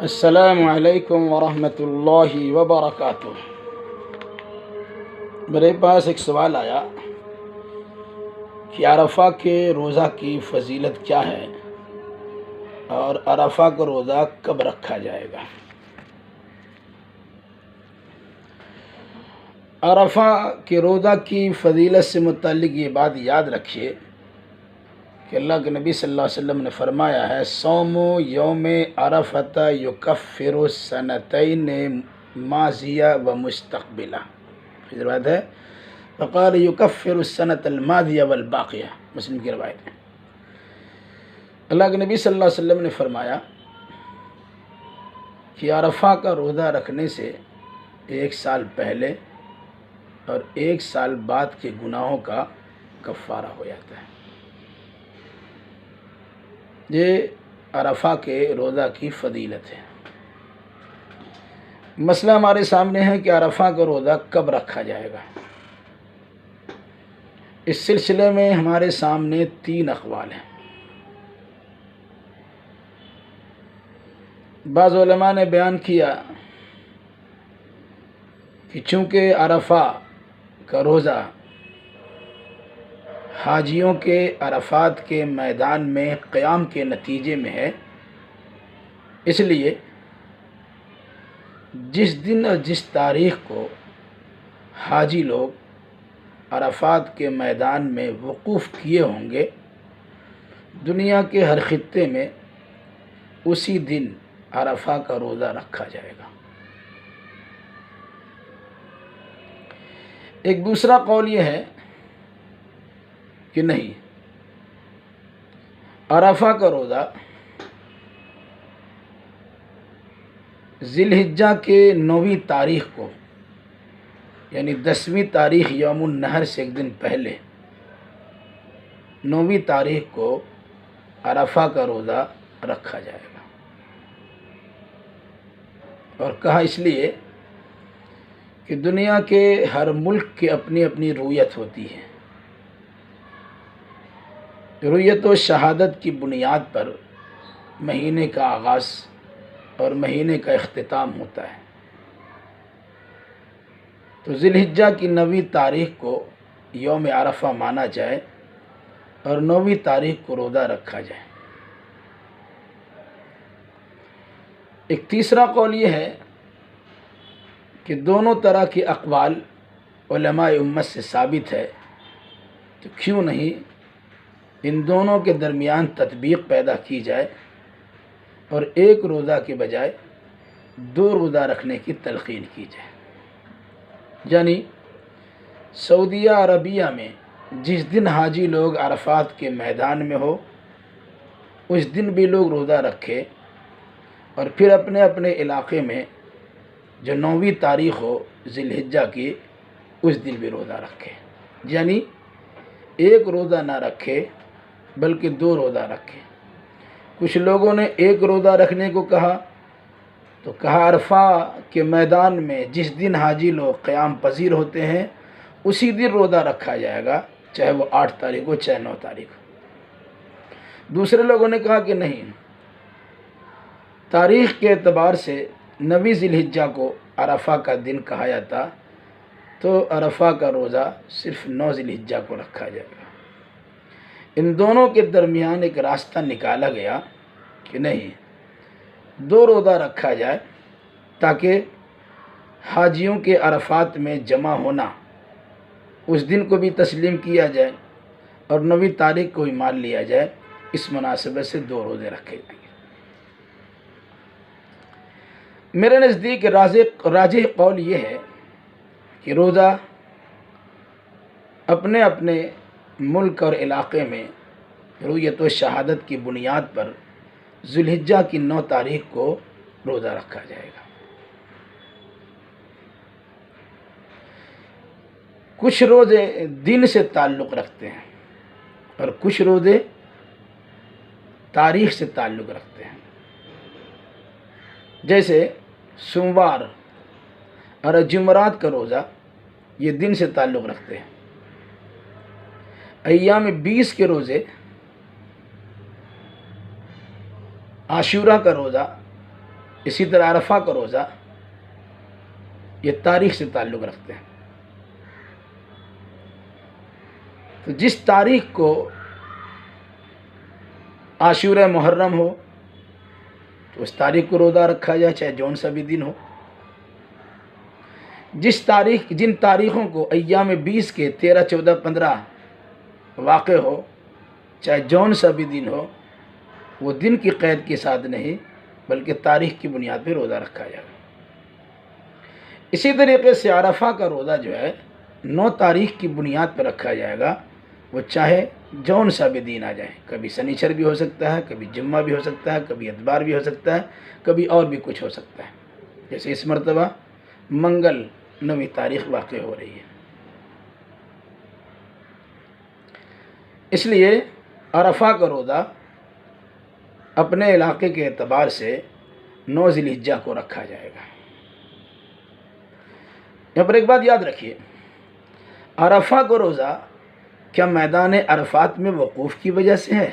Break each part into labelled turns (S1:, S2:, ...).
S1: السلام علیکم ورحمۃ اللہ وبرکاتہ۔ میرے پاس ایک سوال آیا کہ عرفہ کے روزہ کی فضیلت کیا ہے اور عرفہ کا روزہ کب رکھا جائے گا۔ عرفہ کے روزہ کی فضیلت سے متعلق یہ بات یاد رکھیے کہ اللہ کے نبی صلی اللہ علیہ وسلم نے فرمایا ہے، صوم یوم عرفۃ یکفر السنتین ماضیہ و مستقبلہ۔ روایت ہے فقال یکفر السنۃ الماضیہ والباقیہ، مسلم کی روایت ہے۔ اللہ کے نبی صلی اللہ علیہ وسلم نے فرمایا کہ عرفہ کا روزہ رکھنے سے ایک سال پہلے اور ایک سال بعد کے گناہوں کا کفارہ ہو جاتا ہے۔ یہ عرفہ کے روزہ کی فضیلت ہے۔ مسئلہ ہمارے سامنے ہے کہ عرفہ کا روزہ کب رکھا جائے گا۔ اس سلسلے میں ہمارے سامنے 3 اقوال ہیں۔ بعض علماء نے بیان کیا کہ چونکہ عرفہ کا روزہ حاجیوں کے عرفات کے میدان میں قیام کے نتیجے میں ہے، اس لیے جس دن اور جس تاریخ کو حاجی لوگ عرفات کے میدان میں وقوف کیے ہوں گے، دنیا کے ہر خطے میں اسی دن عرفہ کا روزہ رکھا جائے گا۔ ایک دوسرا قول یہ ہے کہ نہیں، عرفہ کا روزہ ذی الحجہ کے 9ویں تاریخ کو، یعنی 10ویں تاریخ یوم النحر سے ایک دن پہلے 9ویں تاریخ کو عرفہ کا روزہ رکھا جائے گا۔ اور کہا اس لیے کہ دنیا کے ہر ملک کی اپنی اپنی رویت ہوتی ہے۔ رویت و شہادت کی بنیاد پر مہینے کا آغاز اور مہینے کا اختتام ہوتا ہے۔ تو ذی الحجہ کی 9ویں تاریخ کو یوم عرفہ مانا جائے اور 9ویں تاریخ کو روزہ رکھا جائے۔ ایک تیسرا قول یہ ہے کہ دونوں طرح کے اقوال علماء امت سے ثابت ہے، تو کیوں نہیں ان دونوں کے درمیان تطبیق پیدا کی جائے اور ایک روزہ کے بجائے 2 روزہ رکھنے کی تلقین کی جائے۔ یعنی سعودیہ عربیہ میں جس دن حاجی لوگ عرفات کے میدان میں ہو، اس دن بھی لوگ روزہ رکھے، اور پھر اپنے اپنے علاقے میں جو 9ویں تاریخ ہو ذی الحجہ کی، اس دن بھی روزہ رکھے۔ یعنی ایک روزہ نہ رکھے بلکہ 2 روزہ رکھے۔ کچھ لوگوں نے ایک روزہ رکھنے کو کہا، تو کہا عرفہ کے میدان میں جس دن حاجی لوگ قیام پذیر ہوتے ہیں اسی دن روزہ رکھا جائے گا، چاہے وہ 8 تاریخ ہو چاہے 9 تاریخ ہو۔ دوسرے لوگوں نے کہا کہ نہیں، تاریخ کے اعتبار سے 9ویں ذی الحجہ کو عرفہ کا دن کہا جاتا، تو عرفہ کا روزہ صرف 9 ذی الحجہ کو رکھا جائے گا۔ ان دونوں کے درمیان ایک راستہ نکالا گیا کہ نہیں، 2 روزہ رکھا جائے تاکہ حاجیوں کے عرفات میں جمع ہونا اس دن کو بھی تسلیم کیا جائے اور 9ویں تاریخ کو بھی مان لیا جائے۔ اس مناسبت سے 2 روزے رکھے جائیں گے۔ میرے نزدیک راجح قول یہ ہے کہ روزہ اپنے اپنے ملک اور علاقے میں رویت و شہادت کی بنیاد پر ذی الحجہ کی 9 تاریخ کو روزہ رکھا جائے گا۔ کچھ روزے دن سے تعلق رکھتے ہیں اور کچھ روزے تاریخ سے تعلق رکھتے ہیں۔ جیسے سوموار اور جمعرات کا روزہ یہ دن سے تعلق رکھتے ہیں۔ ایام 20 کے روزے عاشورہ کا روزہ اسی طرح عرفہ کا روزہ یہ تاریخ سے تعلق رکھتے ہیں. تو جس تاریخ کو عاشورہ محرم ہو تو اس تاریخ کو روزہ رکھا جائے، چاہے جون سا بھی دن ہو. جن تاریخوں کو ایام 20 کے 13، 14، 15 واقع ہو، چاہے جون سا بھی دن ہو، وہ دن کی قید کے ساتھ نہیں بلکہ تاریخ کی بنیاد پہ روزہ رکھا جائے. اسی طریقے سے عرفہ کا روزہ جو ہے 9 تاریخ کی بنیاد پہ رکھا جائے گا، وہ چاہے جون سا بھی دن آ جائے. کبھی سنیچر بھی ہو سکتا ہے، کبھی جمعہ بھی ہو سکتا ہے، کبھی اتوار بھی ہو سکتا ہے، کبھی اور بھی کچھ ہو سکتا ہے. جیسے اس مرتبہ منگل 9 تاریخ واقع ہو رہی ہے. اس لیے عرفہ کا روزہ اپنے علاقے کے اعتبار سے 9 ذی الحجہ کو رکھا جائے گا. یہاں پر ایک بات یاد رکھیے، عرفہ کا روزہ کیا میدان عرفات میں وقوف کی وجہ سے ہے؟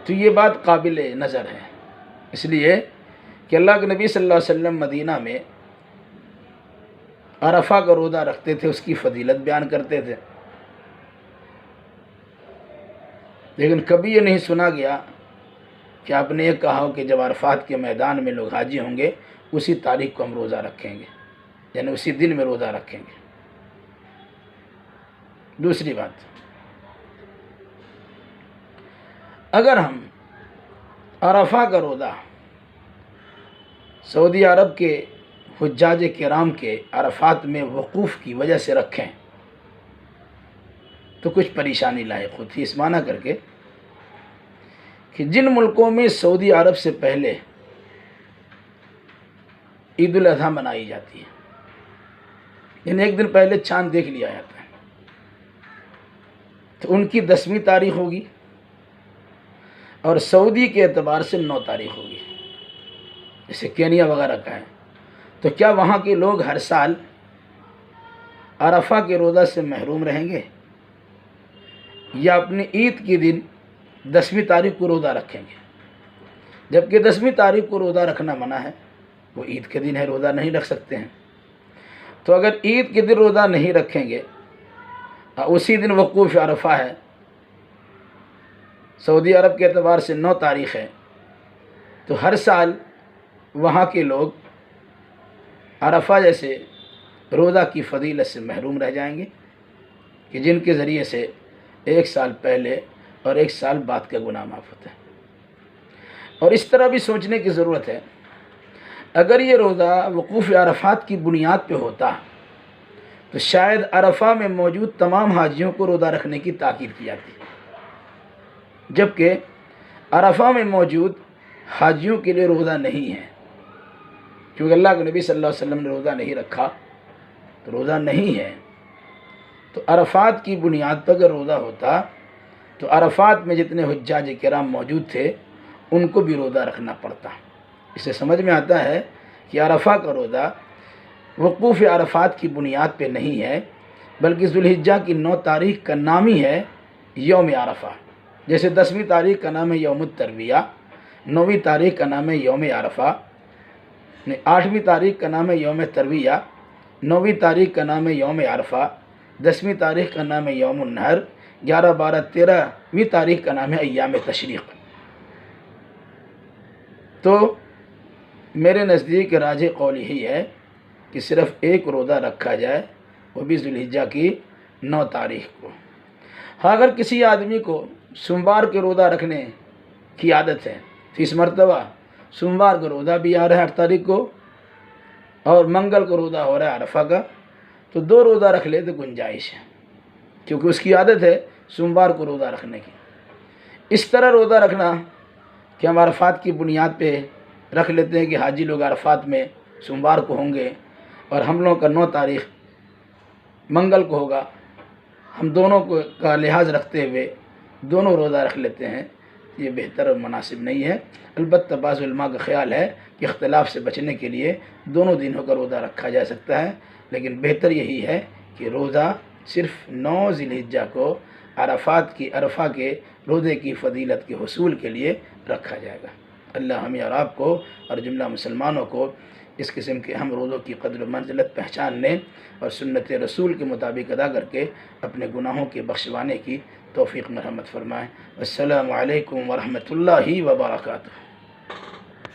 S1: تو یہ بات قابل نظر ہے، اس لیے کہ اللہ کے نبی صلی اللہ علیہ وسلم مدینہ میں عرفہ کا روزہ رکھتے تھے، اس کی فضیلت بیان کرتے تھے، لیکن کبھی یہ نہیں سنا گیا کہ آپ نے یہ کہا ہو کہ جب عرفات کے میدان میں لوگ حاجی ہوں گے اسی تاریخ کو ہم روزہ رکھیں گے، یعنی اسی دن میں روزہ رکھیں گے. دوسری بات، اگر ہم عرفہ کا روزہ سعودی عرب کے حجاج کرام کے عرفات میں وقوف کی وجہ سے رکھیں تو کچھ پریشانی لاحق ہوتی ہے. اس معنی کر کے کہ جن ملکوں میں سعودی عرب سے پہلے عید الاضحیٰ منائی جاتی ہے، یعنی ایک دن پہلے چاند دیکھ لیا جاتا ہے، تو ان کی 10ویں تاریخ ہوگی اور سعودی کے اعتبار سے 9 تاریخ ہوگی. جیسے کینیا وغیرہ کا ہے، تو کیا وہاں کے لوگ ہر سال عرفہ کے روزہ سے محروم رہیں گے یا اپنی عید کے دن 10ویں تاریخ کو روزہ رکھیں گے؟ جبکہ 10ویں تاریخ کو روزہ رکھنا منع ہے، وہ عید کے دن ہے، روزہ نہیں رکھ سکتے ہیں. تو اگر عید کے دن روزہ نہیں رکھیں گے، اسی دن وقوف عرفہ ہے، سعودی عرب کے اعتبار سے 9 تاریخ ہے، تو ہر سال وہاں کے لوگ عرفہ جیسے روزہ کی فضیلت سے محروم رہ جائیں گے کہ جن کے ذریعے سے 1 سال پہلے اور 1 سال بعد کا گناہ معاف ہوتا ہے. اور اس طرح بھی سوچنے کی ضرورت ہے، اگر یہ روزہ وقوف عرفات کی بنیاد پہ ہوتا تو شاید عرفہ میں موجود تمام حاجیوں کو روزہ رکھنے کی تاکید کی جاتی، جبکہ عرفہ میں موجود حاجیوں کے لیے روزہ نہیں ہے، کیونکہ اللہ کے نبی صلی اللہ علیہ وسلم نے روزہ نہیں رکھا تو روزہ نہیں ہے. تو عرفات کی بنیاد پر اگر روزہ ہوتا تو عرفات میں جتنے حجاج کرام موجود تھے ان کو بھی روزہ رکھنا پڑتا. اس سے سمجھ میں آتا ہے کہ عرفہ کا روزہ وقوف عرفات کی بنیاد پہ نہیں ہے بلکہ ذی الحجہ کی 9 تاریخ کا نام ہی ہے یوم عرفہ. جیسے 10ویں تاریخ کا نام ہے یوم الترویہ، 9ویں تاریخ کا نام ہے یوم عرفہ، 8ویں تاریخ کا نام ہے یوم ترویہ، 9ویں تاریخ کا نام ہے یوم عرفہ، 10ویں تاریخ کا نام ہے یوم النحر، 11، 12، 13ویں تاریخ کا نام ہے ایام تشریق. تو میرے نزدیک راجح قول یہی ہے کہ صرف ایک روزہ رکھا جائے، وہ بھی ذی الحجہ کی 9 تاریخ کو. ہاں اگر کسی آدمی کو سوموار کے روزہ رکھنے کی عادت ہے تو اس مرتبہ سوموار کا روزہ بھی آ رہا ہے 8 تاریخ کو اور منگل کو روزہ ہو رہا ہے عرفہ کا، تو 2 روزہ رکھ لے تو گنجائش ہے، کیونکہ اس کی عادت ہے سوموار کو روزہ رکھنے کی. اس طرح روزہ رکھنا کہ ہم عرفات کی بنیاد پہ رکھ لیتے ہیں کہ حاجی لوگ عرفات میں سوموار کو ہوں گے اور ہم لوگوں کا 9 تاریخ منگل کو ہوگا، ہم دونوں کو کا لحاظ رکھتے ہوئے دونوں روزہ رکھ لیتے ہیں، یہ بہتر اور مناسب نہیں ہے. البتہ بعض علماء کا خیال ہے کہ اختلاف سے بچنے کے لیے دونوں دنوں کا روزہ رکھا جا سکتا ہے، لیکن بہتر یہی ہے کہ روزہ صرف 9 ذی الحجہ کو عرفہ کے روزے کی فضیلت کے حصول کے لیے رکھا جائے گا۔ اللہ ہمیں اور آپ کو اور جملہ مسلمانوں کو اس قسم کے اہم روزوں کی قدر و منزلت پہچاننے اور سنت رسول کے مطابق ادا کر کے اپنے گناہوں کے بخشوانے کی توفیق مرحمت فرمائیں۔ السلام علیکم ورحمۃ اللہ وبرکاتہ۔